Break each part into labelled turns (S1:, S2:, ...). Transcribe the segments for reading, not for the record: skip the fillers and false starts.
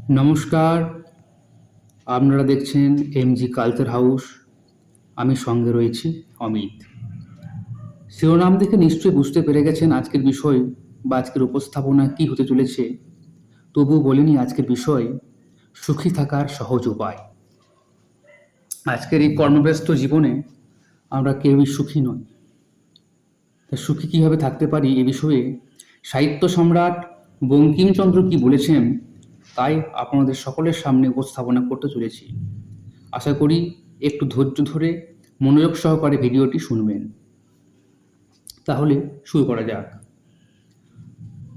S1: নমস্কার, আপনারা দেখছেন এমজি কালচার হাউস। আমি সঙ্গে রয়েছি অমিত। শিরোনাম দেখে নিশ্চয়ই বুঝতে পেরে গেছেন আজকের বিষয় বা আজকের উপস্থাপনা কি হতে চলেছে। তবুও বলিনি আজকের বিষয় সুখী থাকার সহজ উপায়। আজকের এই কর্মব্যস্ত জীবনে আমরা কেউই সুখী নই। সুখী কীভাবে থাকতে পারি এ বিষয়ে সাহিত্য সম্রাট বঙ্কিমচন্দ্র কি বলেছেন তাই আপনাদের সকলের সামনে উপস্থাপনা করতে চলেছি। আশা করি একটু ধৈর্য ধরে মনোযোগ সহকারে ভিডিওটি শুনবেন। তাহলে শুরু করা যাক।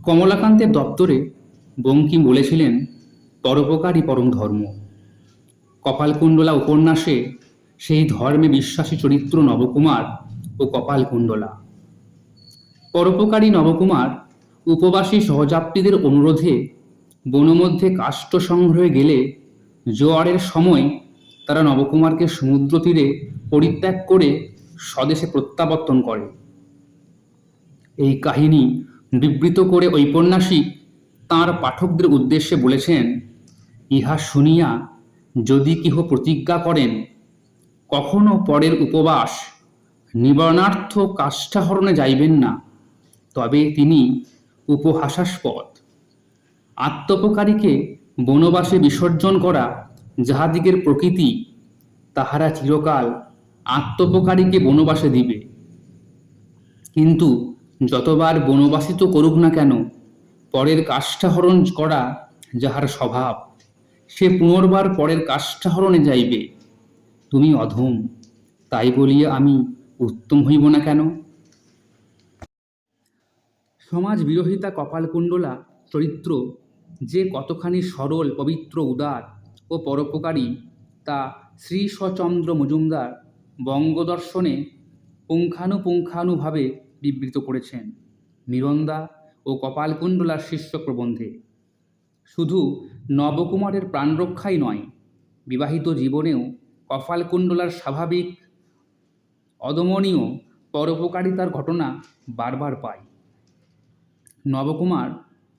S1: কমলাকান্তের দপ্তরে বঙ্কিম বলেছিলেন, পরোপকারই পরম ধর্ম। কপালকুণ্ডলা উপন্যাসে সেই ধর্মে বিশ্বাসী চরিত্র নবকুমার ও কপালকুণ্ডলা। পরোপকারী নবকুমার উপবাসী সহযাত্রীদের অনুরোধে বনমধ্যে কাষ্ঠ সংগ্রহে গেলে জোয়ারের সময় তারা নবকুমারকে সমুদ্র তীরে পরিত্যাগ করে স্বদেশে প্রত্যাবর্তন করে। এই কাহিনী বিবৃত করে ঔপন্যাসিক তাঁর পাঠকদের উদ্দেশ্যে বলেছেন, ইহা শুনিয়া যদি কেহ প্রতিজ্ঞা করেন কখনো পরের উপবাস নিবারণার্থ কাষ্ঠাহরণে যাইবেন না, তবে তিনি উপহাসাস্পদ। আত্মোপকারীকে বনবাসে বিসর্জন করা যাহাদিগের প্রকৃতি, তাহারা চিরকাল আত্মোপকারীকে বনবাসে দিবে। কিন্তু যতবার বনবাসিত করুক না কেন, পরের কাষ্ঠাহরণ করা যাহার স্বভাব, সে পুনর্বার পরের কাষ্ঠাহরণে যাইবে। তুমি অধম, তাই বলিয়া আমি উত্তম হইব না কেন? সমাজ বিরোধিতা কপালকুণ্ডলা চরিত্র যে কতখানি সরল, পবিত্র, উদার ও পরোপকারী তা শ্রীশচন্দ্র মজুমদার বঙ্গদর্শনে পুঙ্খানুপুঙ্খানুভাবে বিবৃত করেছেন মীরন্দা ও কপালকুণ্ডলার শিষ্য প্রবন্ধে। শুধু নবকুমারের প্রাণরক্ষাই নয়, বিবাহিত জীবনেও কপালকুণ্ডলার স্বাভাবিক অদমনীয় পরোপকারিতার ঘটনা বারবার পাই। নবকুমার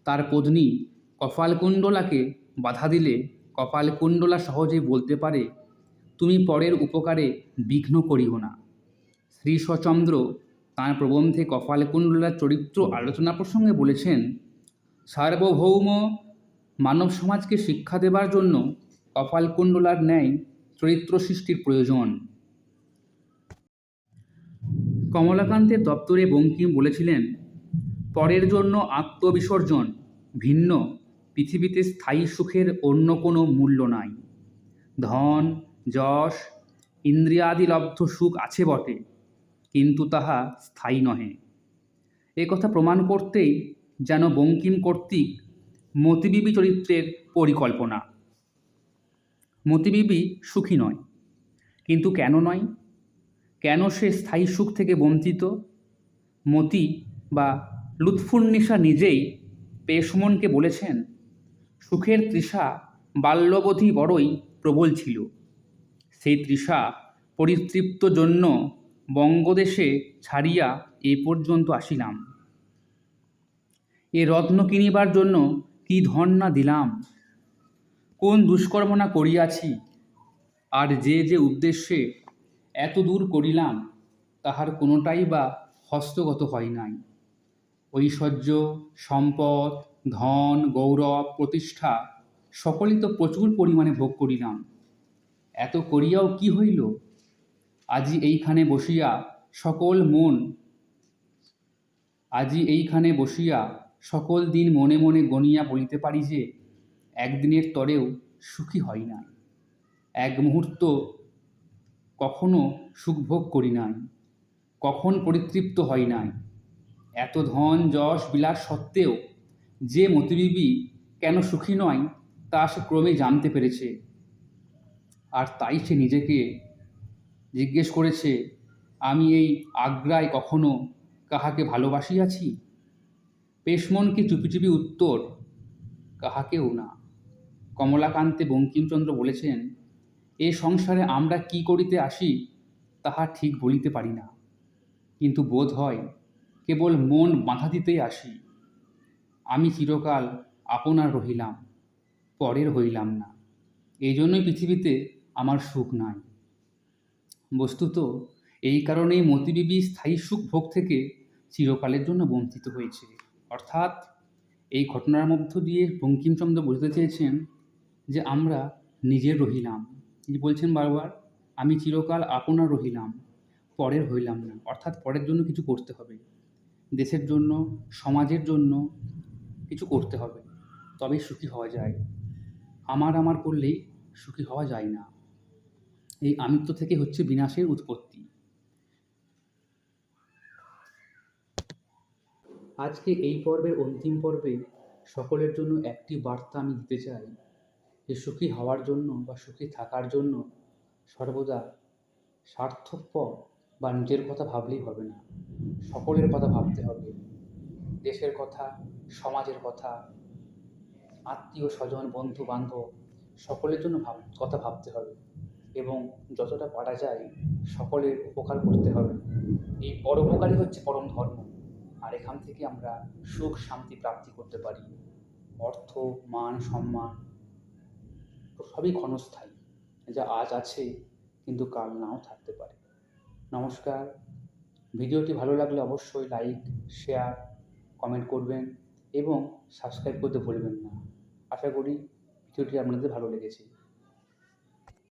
S1: তার পত্নী কপালকুণ্ডলাকে বাধা দিলে কপালকুণ্ডলা সহজেই বলতে পারে, তুমি পরের উপকারে বিঘ্ন করিও না। শ্রীশচন্দ্র তাঁর প্রবন্ধে কপালকুণ্ডলার চরিত্র আলোচনা প্রসঙ্গে বলেছেন, সার্বভৌম মানব সমাজকে শিক্ষা দেবার জন্য কপালকুণ্ডলার ন্যায় চরিত্র সৃষ্টির প্রয়োজন। কমলাকান্তের দপ্তরে বঙ্কিম বলেছিলেন, পরের জন্য আত্মবিসর্জন ভিন্ন পৃথিবীতে স্থায়ী সুখের অন্য কোনো মূল্য নাই। ধন, যশ, ইন্দ্রিয়াদিলব্ধ সুখ আছে বটে, কিন্তু তাহা স্থায়ী নহে। এ কথা প্রমাণ করতেই যেন বঙ্কিম কর্তৃক মতিবিবি চরিত্রের পরিকল্পনা। মতিবিবি সুখী নয়, কিন্তু কেন নয়? কেন সে স্থায়ী সুখ থেকে বঞ্চিত? মতি বা লুৎফুন্নিসা নিজেই পেশমনকে বলেছেন, সুখের তৃষা বাল্যবধি বড়ই প্রবল ছিল। সেই তৃষা পরিতৃপ্ত জন্য বঙ্গদেশে ছাড়িয়া এ পর্যন্ত আসিলাম। এ রত্ন কিনিবার জন্য কি ধন না দিলাম, কোন দুষ্কর্ম না করিয়াছি, আর যে যে উদ্দেশ্যে এত দূর করিলাম তাহার কোনোটাই বা হস্তগত হয় নাই। ঐশ্বর্য, সম্পদ, ধন, গৌরব, প্রতিষ্ঠা সকলই তো প্রচুর পরিমাণে ভোগ করিলাম। এত করিয়াও কি হইল? আজি এইখানে বসিয়া সকল দিন মনে মনে গণিয়া বলিতে পারি যে একদিনের তরেও সুখী হয় নাই, এক মুহূর্ত কখনো সুখভোগ করি নাই, কখন পরিতৃপ্ত হয় নাই। এত ধন, যশ, বিলাস সত্ত্বেও যে মতিবিবি কেন সুখী নয় তা সে ক্রমে জানতে পেরেছে। আর তাই সে নিজেকে জিজ্ঞেস করেছে, আমি এই আগ্রায় কখনো কাহাকে ভালোবাসিয়াছি? পেশমনকে চুপি চুপি উত্তর, কাহাকেও না। কমলাকান্তে বঙ্কিমচন্দ্র বলেছেন, এ সংসারে আমরা কি করিতে আসি তাহা ঠিক বলিতে পারি না, কিন্তু বোধ হয় কেবল মন বাঁধা দিতেই আসি। আমি চিরকাল আপনার রহিলাম, পরের হইলাম না। এই জন্যই পৃথিবীতে আমার সুখ নাই। বস্তুত এই কারণেই মতিবিবি স্থায়ী সুখ ভোগ থেকে চিরকালের জন্য বঞ্চিত হয়েছে। অর্থাৎ এই ঘটনার মধ্য দিয়ে বঙ্কিমচন্দ্র বোঝাতে চেয়েছেন যে আমরা নিজের রহিলাম। তিনি বলছেন বারবার, আমি চিরকাল আপনার রহিলাম, পরের হইলাম না। অর্থাৎ পরের জন্য কিছু করতে হবে, দেশের জন্য, সমাজের জন্য কিছু করতে হবে, তবেই সুখী হওয়া যায়। আমার করলেই সুখী হওয়া যায় না। এই আমিত্ব থেকে হচ্ছে বিনাশের উৎপত্তি। আজকে এই পর্বের অন্তিম পর্বে সকলের জন্য একটি বার্তা আমি দিতে চাই যে সুখী হওয়ার জন্য বা সুখী থাকার জন্য সর্বদা স্বার্থপর বা নিজের কথা ভাবলেই হবে না, সকলের কথা ভাবতে হবে। দেশের কথা, সমাজের কথা, আত্মীয় স্বজন, বন্ধু বান্ধব, সকলের জন্য কথা ভাবতে হবে এবং যতটা পারা যায় সকলের উপকার করতে হবে। এই পরোপকারই হচ্ছে পরম ধর্ম। আর এখান থেকে আমরা সুখ শান্তি প্রাপ্তি করতে পারি। অর্থ, মান, সম্মান সবই ক্ষণস্থায়ী, যা আজ আছে কিন্তু কাল নাও থাকতে পারে। নমস্কার। ভিডিওটি ভালো লাগলে অবশ্যই লাইক, শেয়ার, কমেন্ট করবেন এবং সাবস্ক্রাইব করতে ভুলবেন না। আশা করি ভিডিওটি আপনাদের ভালো লেগেছে।